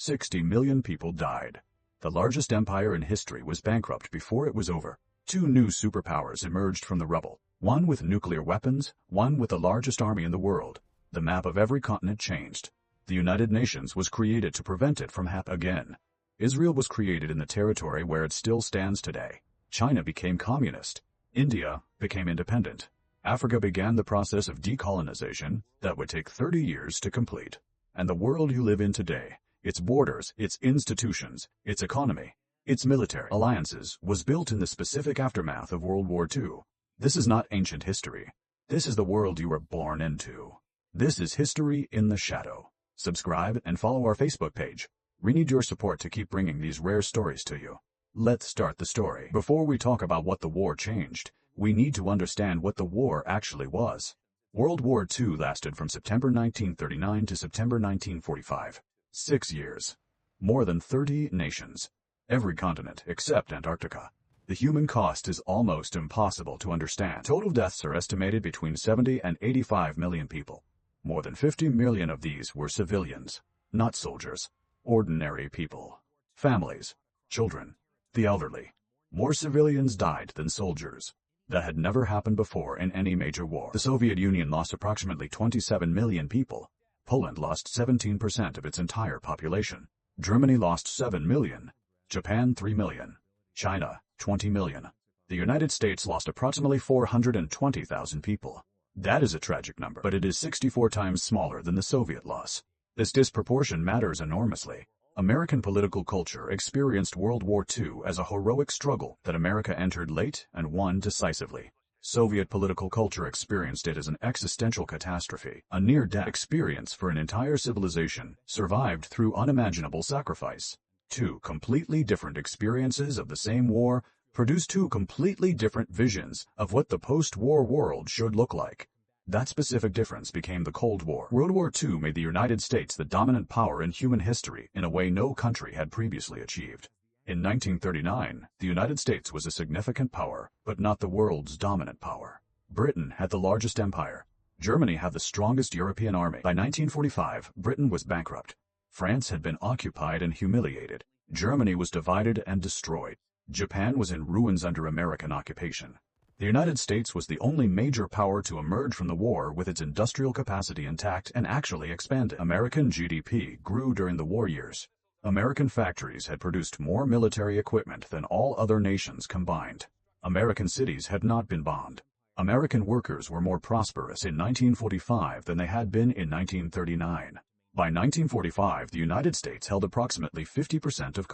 60 million people died. The largest empire in history was bankrupt before it was over. Two new superpowers emerged from the rubble, one with nuclear weapons, one with the largest army in the world. The map of every continent changed. The United Nations was created to prevent it from happening again. Israel was created in the territory where it still stands today. China became communist. India became independent. Africa began the process of decolonization that would take 30 years to complete. And the world you live in today, its borders, its institutions, its economy, its military alliances, was built in the specific aftermath of World War II. This is not ancient history. This is the world you were born into. This is history in the shadow. Subscribe and follow our Facebook page. We need your support to keep bringing these rare stories to you. Let's start the story. Before we talk about what the war changed, we need to understand what the war actually was. World War II lasted from September 1939 to September 1945. 6 years. More than 30 nations. Every continent except Antarctica. The human cost is almost impossible to understand. Total deaths are estimated between 70 and 85 million people. More than 50 million of these were civilians, not soldiers. Ordinary people. Families. Children. The elderly. More civilians died than soldiers. That had never happened before in any major war. The Soviet Union lost approximately 27 million people. Poland lost 17% of its entire population. Germany lost 7 million. Japan 3 million. China 20 million. The United States lost approximately 420,000 people. That is a tragic number, but it is 64 times smaller than the Soviet loss. This disproportion matters enormously. American political culture experienced World War II as a heroic struggle that America entered late and won decisively. Soviet political culture experienced it as an existential catastrophe, a near-death experience for an entire civilization, survived through unimaginable sacrifice. Two completely different experiences of the same war produced two completely different visions of what the post-war world should look like. That specific difference became the Cold War. World War II made the United States the dominant power in human history in a way no country had previously achieved. In 1939, the United States was a significant power, but not the world's dominant power. Britain had the largest empire. Germany had the strongest European army. By 1945, Britain was bankrupt. France had been occupied and humiliated. Germany was divided and destroyed. Japan was in ruins under American occupation. The United States was the only major power to emerge from the war with its industrial capacity intact and actually expanded. American GDP grew during the war years. American factories had produced more military equipment than all other nations combined. American cities had not been bombed. American workers were more prosperous in 1945 than they had been in 1939. By 1945, the United States held approximately 50% of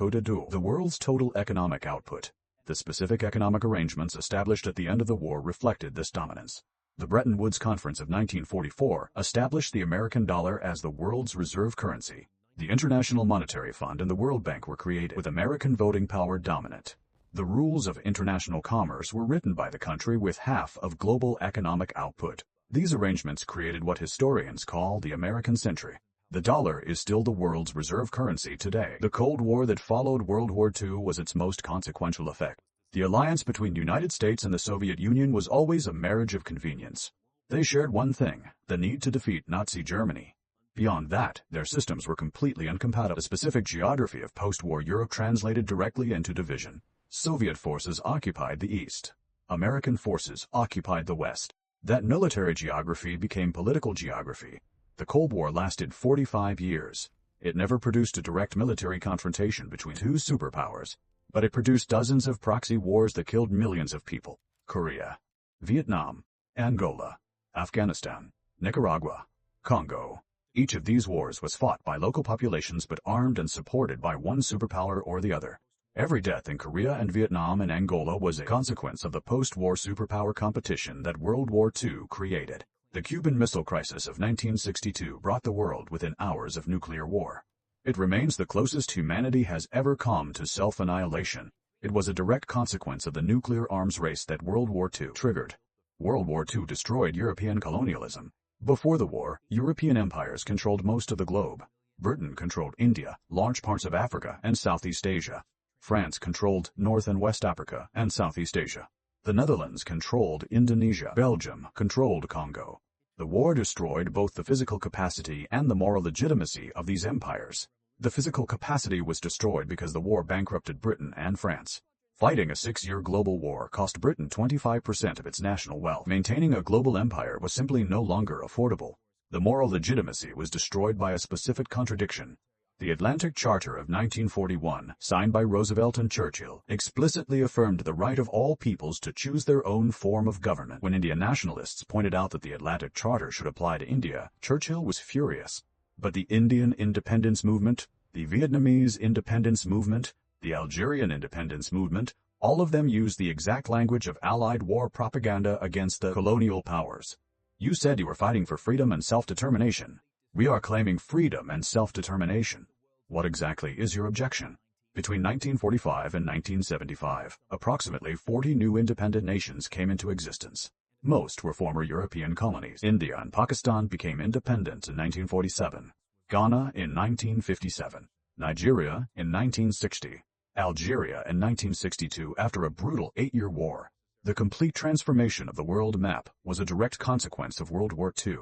the world's total economic output. The specific economic arrangements established at the end of the war reflected this dominance. The Bretton Woods Conference of 1944 established the American dollar as the world's reserve currency. The International Monetary Fund and the World Bank were created, with American voting power dominant. The rules of international commerce were written by the country with half of global economic output. These arrangements created what historians call the American century. The dollar is still the world's reserve currency today. The Cold War that followed World War II was its most consequential effect. The alliance between the United States and the Soviet Union was always a marriage of convenience. They shared one thing, the need to defeat Nazi Germany. Beyond that, their systems were completely incompatible. The specific geography of post-war Europe translated directly into division. Soviet forces occupied the East. American forces occupied the West. That military geography became political geography. The Cold War lasted 45 years. It never produced a direct military confrontation between two superpowers, but it produced dozens of proxy wars that killed millions of people. Korea, Vietnam, Angola, Afghanistan, Nicaragua, Congo. Each of these wars was fought by local populations but armed and supported by one superpower or the other. Every death in Korea and Vietnam and Angola was a consequence of the post-war superpower competition that World War II created. The Cuban Missile Crisis of 1962 brought the world within hours of nuclear war. It remains the closest humanity has ever come to self-annihilation. It was a direct consequence of the nuclear arms race that World War II triggered. World War II destroyed European colonialism. Before the war, European empires controlled most of the globe. Britain controlled India, large parts of Africa, and Southeast Asia. France controlled North and West Africa and Southeast Asia. The Netherlands controlled Indonesia. Belgium controlled Congo. The war destroyed both the physical capacity and the moral legitimacy of these empires. The physical capacity was destroyed because the war bankrupted Britain and France. Fighting a 6-year global war cost Britain 25% of its national wealth. Maintaining a global empire was simply no longer affordable. The moral legitimacy was destroyed by a specific contradiction. The Atlantic Charter of 1941, signed by Roosevelt and Churchill, explicitly affirmed the right of all peoples to choose their own form of government. When Indian nationalists pointed out that the Atlantic Charter should apply to India, Churchill was furious. But the Indian independence movement, the Vietnamese independence movement, the Algerian independence movement, all of them used the exact language of Allied war propaganda against the colonial powers. You said you were fighting for freedom and self-determination. We are claiming freedom and self-determination. What exactly is your objection? Between 1945 and 1975, approximately 40 new independent nations came into existence. Most were former European colonies. India and Pakistan became independent in 1947, Ghana in 1957, Nigeria in 1960, Algeria in 1962 after a brutal 8-year war. The complete transformation of the world map was a direct consequence of World War II.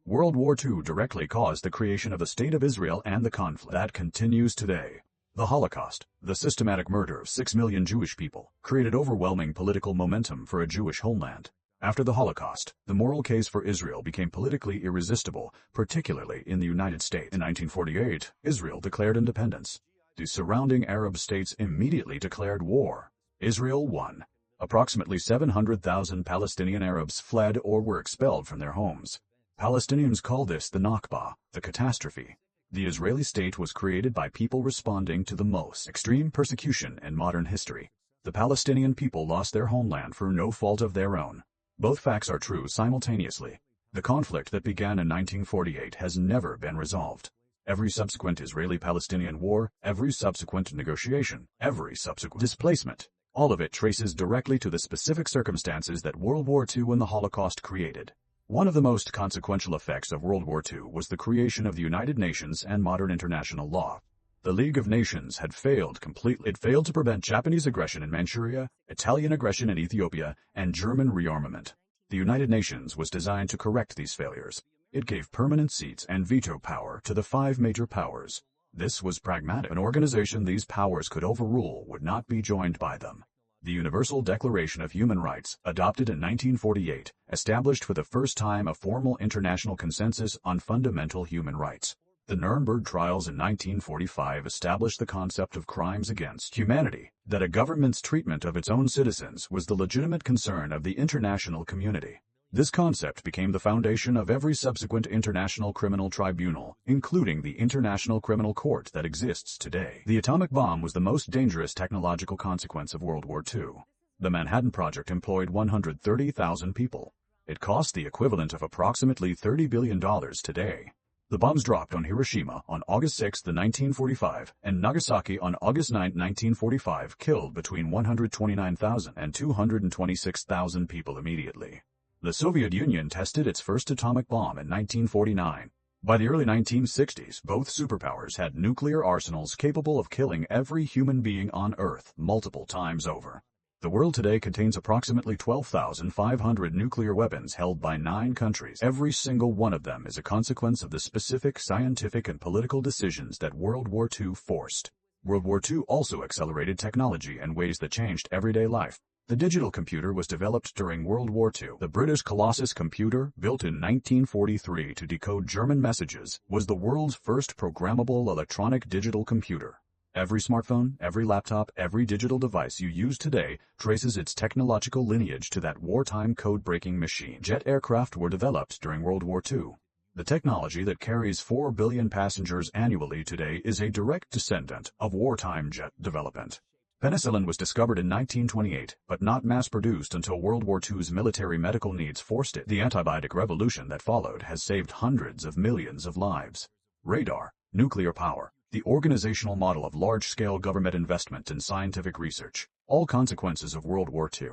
World War II directly caused the creation of the State of Israel and the conflict that continues today. The Holocaust, the systematic murder of 6 million Jewish people, created overwhelming political momentum for a Jewish homeland. After the Holocaust, the moral case for Israel became politically irresistible, particularly in the United States. In 1948, Israel declared independence. The surrounding Arab states immediately declared war. Israel won. Approximately 700,000 Palestinian Arabs fled or were expelled from their homes. Palestinians call this the Nakba, the catastrophe. The Israeli state was created by people responding to the most extreme persecution in modern history. The Palestinian people lost their homeland for no fault of their own. Both facts are true simultaneously. The conflict that began in 1948 has never been resolved. Every subsequent Israeli-Palestinian war, every subsequent negotiation, every subsequent displacement, all of it traces directly to the specific circumstances that World War II and the Holocaust created. One of the most consequential effects of World War II was the creation of the United Nations and modern international law. The League of Nations had failed completely. It failed to prevent Japanese aggression in Manchuria, Italian aggression in Ethiopia, and German rearmament. The United Nations was designed to correct these failures. It gave permanent seats and veto power to the 5 major powers. This was pragmatic. An organization these powers could overrule would not be joined by them. The Universal Declaration of Human Rights, adopted in 1948, established for the first time a formal international consensus on fundamental human rights. The Nuremberg trials in 1945 established the concept of crimes against humanity, that a government's treatment of its own citizens was the legitimate concern of the international community. This concept became the foundation of every subsequent international criminal tribunal, including the International Criminal Court that exists today. The atomic bomb was the most dangerous technological consequence of World War II. The Manhattan Project employed 130,000 people. It cost the equivalent of approximately $30 billion today. The bombs dropped on Hiroshima on August 6, 1945, and Nagasaki on August 9, 1945, killed between 129,000 and 226,000 people immediately. The Soviet Union tested its first atomic bomb in 1949. By the early 1960s, both superpowers had nuclear arsenals capable of killing every human being on Earth multiple times over. The world today contains approximately 12,500 nuclear weapons held by 9 countries. Every single one of them is a consequence of the specific scientific and political decisions that World War II forced. World War II also accelerated technology in ways that changed everyday life. The digital computer was developed during World War II. The British Colossus computer, built in 1943 to decode German messages, was the world's first programmable electronic digital computer. Every smartphone, every laptop, every digital device you use today traces its technological lineage to that wartime code-breaking machine. Jet aircraft were developed during World War II. The technology that carries 4 billion passengers annually today is a direct descendant of wartime jet development. Penicillin was discovered in 1928, but not mass-produced until World War II's military medical needs forced it. The antibiotic revolution that followed has saved hundreds of millions of lives. Radar, nuclear power, the organizational model of large-scale government investment in scientific research, all consequences of World War II.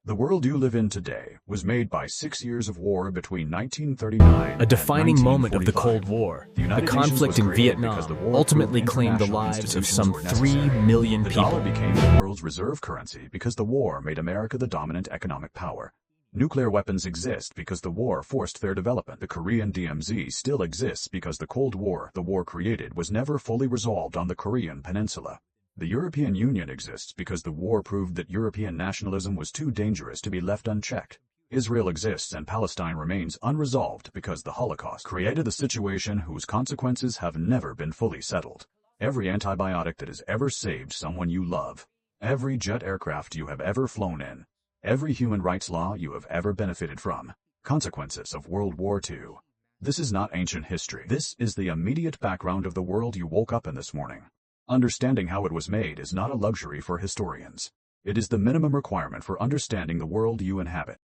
The world you live in today was made by 6 years of war between 1939 a defining and moment of the 1945. Cold War. The United The Nations conflict was in created because Vietnam the war ultimately proved claimed the international lives of institutions some were 3 necessary. million The people. dollar became the world's reserve currency because the war made America the dominant economic power. Nuclear weapons exist because the war forced their development. The Korean DMZ still exists because the Cold War the war created was never fully resolved on the Korean peninsula. The European Union exists because the war proved that European nationalism was too dangerous to be left unchecked. Israel exists and Palestine remains unresolved because the Holocaust created a situation whose consequences have never been fully settled. Every antibiotic that has ever saved someone you love, every jet aircraft you have ever flown in, every human rights law you have ever benefited from, consequences of World War II. This is not ancient history. This is the immediate background of the world you woke up in this morning. Understanding how it was made is not a luxury for historians. It is the minimum requirement for understanding the world you inhabit.